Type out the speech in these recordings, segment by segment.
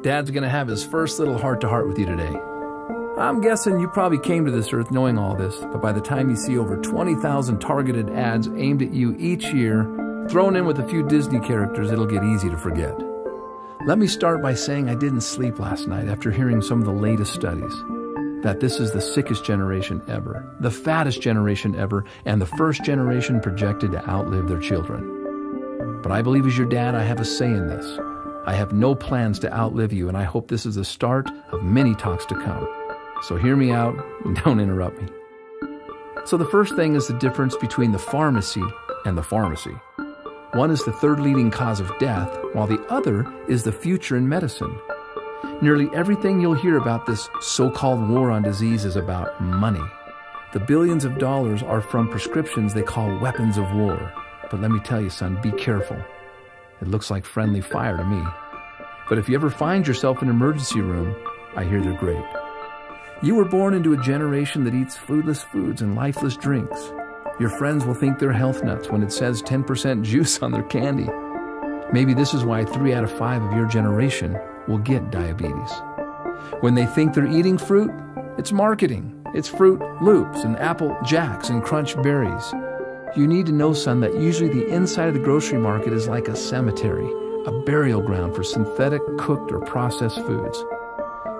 Dad's gonna have his first little heart-to-heart with you today. I'm guessing you probably came to this earth knowing all this, but by the time you see over 20,000 targeted ads aimed at you each year, thrown in with a few Disney characters, it'll get easy to forget. Let me start by saying I didn't sleep last night after hearing some of the latest studies. That this is the sickest generation ever, the fattest generation ever, and the first generation projected to outlive their children. But I believe as your dad, I have a say in this. I have no plans to outlive you, and I hope this is the start of many talks to come. So hear me out and don't interrupt me. So the first thing is the difference between the pharmacy and the pharmacy. One is the third leading cause of death, while the other is the future in medicine. Nearly everything you'll hear about this so-called war on disease is about money. The billions of dollars are from prescriptions they call weapons of war. But let me tell you, son, be careful. It looks like friendly fire to me. But if you ever find yourself in an emergency room, I hear they're great. You were born into a generation that eats foodless foods and lifeless drinks. Your friends will think they're health nuts when it says 10% juice on their candy. Maybe this is why 3 out of 5 of your generation will get diabetes. When they think they're eating fruit, it's marketing. It's Fruit Loops and Apple Jacks and Crunch Berries. You need to know, son, that usually the inside of the grocery market is like a cemetery, a burial ground for synthetic, cooked, or processed foods.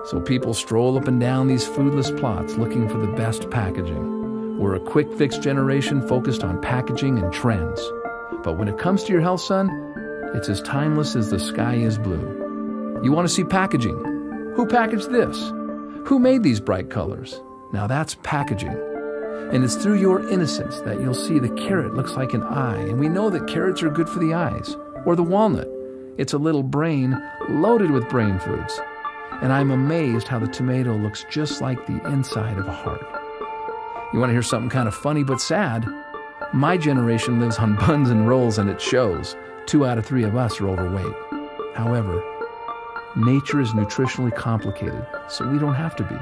So people stroll up and down these foodless plots looking for the best packaging. We're a quick-fix generation focused on packaging and trends. But when it comes to your health, son, it's as timeless as the sky is blue. You want to see packaging? Who packaged this? Who made these bright colors? Now that's packaging. And it's through your innocence that you'll see the carrot looks like an eye, and we know that carrots are good for the eyes. Or the walnut. It's a little brain loaded with brain foods. And I'm amazed how the tomato looks just like the inside of a heart. You want to hear something kind of funny but sad? My generation lives on buns and rolls, and it shows. 2 out of 3 of us are overweight. However, nature is nutritionally complicated, so we don't have to be.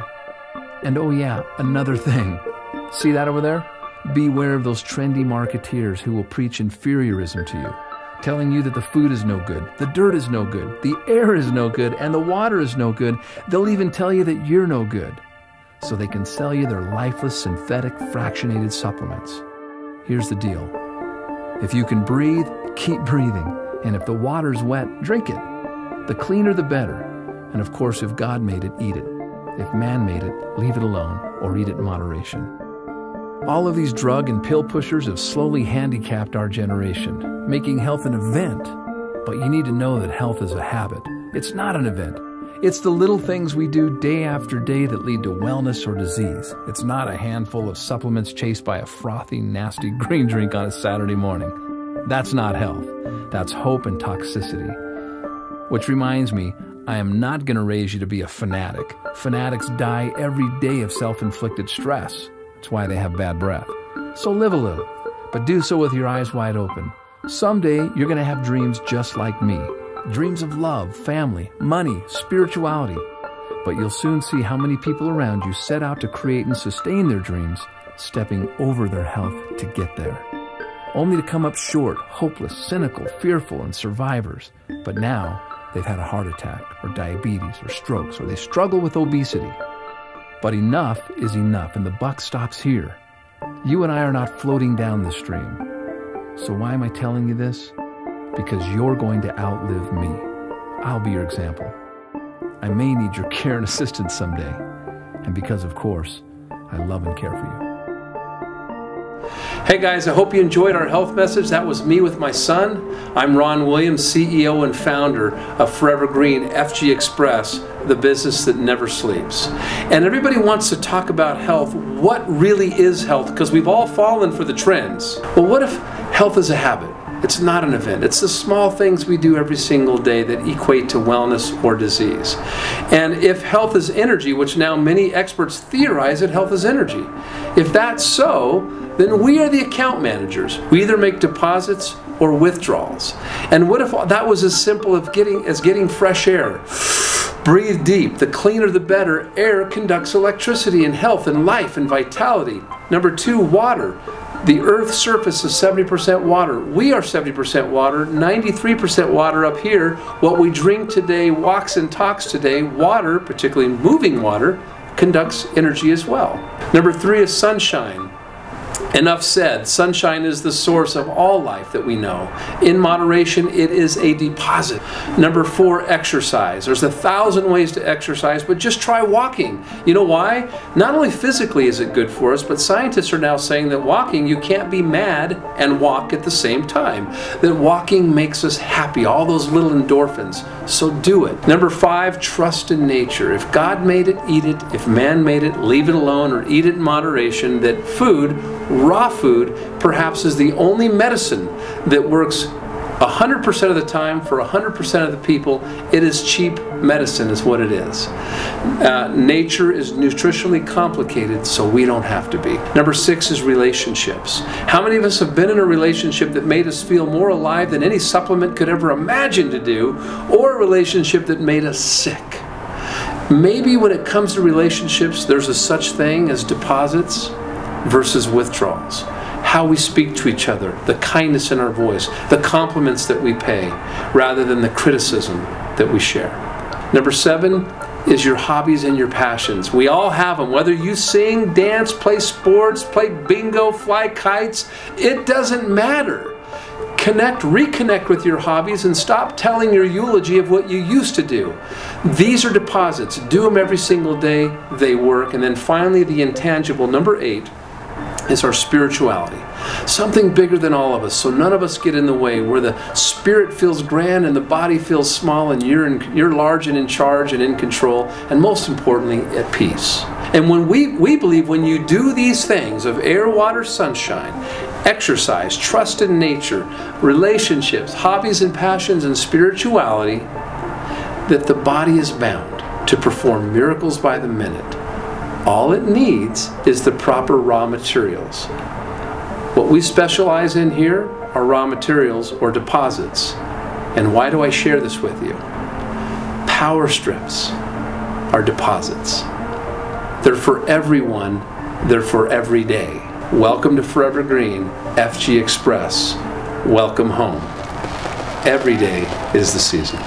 And oh yeah, another thing. See that over there? Beware of those trendy marketeers who will preach inferiorism to you, telling you that the food is no good, the dirt is no good, the air is no good, and the water is no good. They'll even tell you that you're no good, so they can sell you their lifeless, synthetic, fractionated supplements. Here's the deal. If you can breathe, keep breathing. And if the water's wet, drink it. The cleaner, the better. And of course, if God made it, eat it. If man made it, leave it alone or eat it in moderation. All of these drug and pill pushers have slowly handicapped our generation, making health an event. But you need to know that health is a habit. It's not an event. It's the little things we do day after day that lead to wellness or disease. It's not a handful of supplements chased by a frothy, nasty green drink on a Saturday morning. That's not health. That's hope and toxicity. Which reminds me, I am not going to raise you to be a fanatic. Fanatics die every day of self-inflicted stress. That's why they have bad breath. So live a little, but do so with your eyes wide open. Someday, you're going to have dreams just like me. Dreams of love, family, money, spirituality. But you'll soon see how many people around you set out to create and sustain their dreams, stepping over their health to get there. Only to come up short, hopeless, cynical, fearful, and survivors. But now, they've had a heart attack, or diabetes, or strokes, or they struggle with obesity. But enough is enough, and the buck stops here. You and I are not floating down the stream. So why am I telling you this? Because you're going to outlive me. I'll be your example. I may need your care and assistance someday. And because, of course, I love and care for you. Hey guys, I hope you enjoyed our health message. That was me with my son. I'm Ron Williams, CEO and founder of Forever Green FG Express, the business that never sleeps. And everybody wants to talk about health. What really is health? Because we've all fallen for the trends. Well, what if health is a habit? It's not an event. It's the small things we do every single day that equate to wellness or disease. And if health is energy, which now many experts theorize that health is energy, if that's so, then we are the account managers. We either make deposits or withdrawals. And what if that was as simple as getting fresh air? Breathe deep. The cleaner the better. Air conducts electricity and health and life and vitality. Number 2, water. The Earth's surface is 70% water. We are 70% water, 93% water up here. What we drink today, walks and talks today, water, particularly moving water, conducts energy as well. Number 3 is sunshine. Enough said. Sunshine is the source of all life that we know. In moderation, it is a deposit. Number 4, exercise. There's 1,000 ways to exercise, but just try walking. You know why? Not only physically is it good for us, but scientists are now saying that walking, you can't be mad and walk at the same time. That walking makes us happy, all those little endorphins. So do it. Number 5, trust in nature. If God made it, eat it. If man made it, leave it alone or eat it in moderation. That food, raw food, perhaps is the only medicine that works 100% of the time for 100% of the people. It is cheap medicine is what it is. Nature is nutritionally complicated, so we don't have to be. Number 6 is relationships. How many of us have been in a relationship that made us feel more alive than any supplement could ever imagine to do, or a relationship that made us sick? Maybe when it comes to relationships, there's a such thing as deposits versus withdrawals. How we speak to each other, the kindness in our voice, the compliments that we pay, rather than the criticism that we share. Number 7 is your hobbies and your passions. We all have them. Whether you sing, dance, play sports, play bingo, fly kites, it doesn't matter. Reconnect with your hobbies and stop telling your eulogy of what you used to do. These are deposits. Do them every single day. They work. And then finally, the intangible, number 8, is our spirituality. Something bigger than all of us, so none of us get in the way, where the spirit feels grand and the body feels small, and you're large and in charge and in control, and most importantly, at peace. And when we believe when you do these things of air, water, sunshine, exercise, trust in nature, relationships, hobbies and passions, and spirituality, that the body is bound to perform miracles by the minute. All it needs is the proper raw materials. What we specialize in here are raw materials or deposits. And why do I share this with you? Power strips are deposits. They're for everyone. They're for every day. Welcome to Forever Green, FG Express. Welcome home. Every day is the season.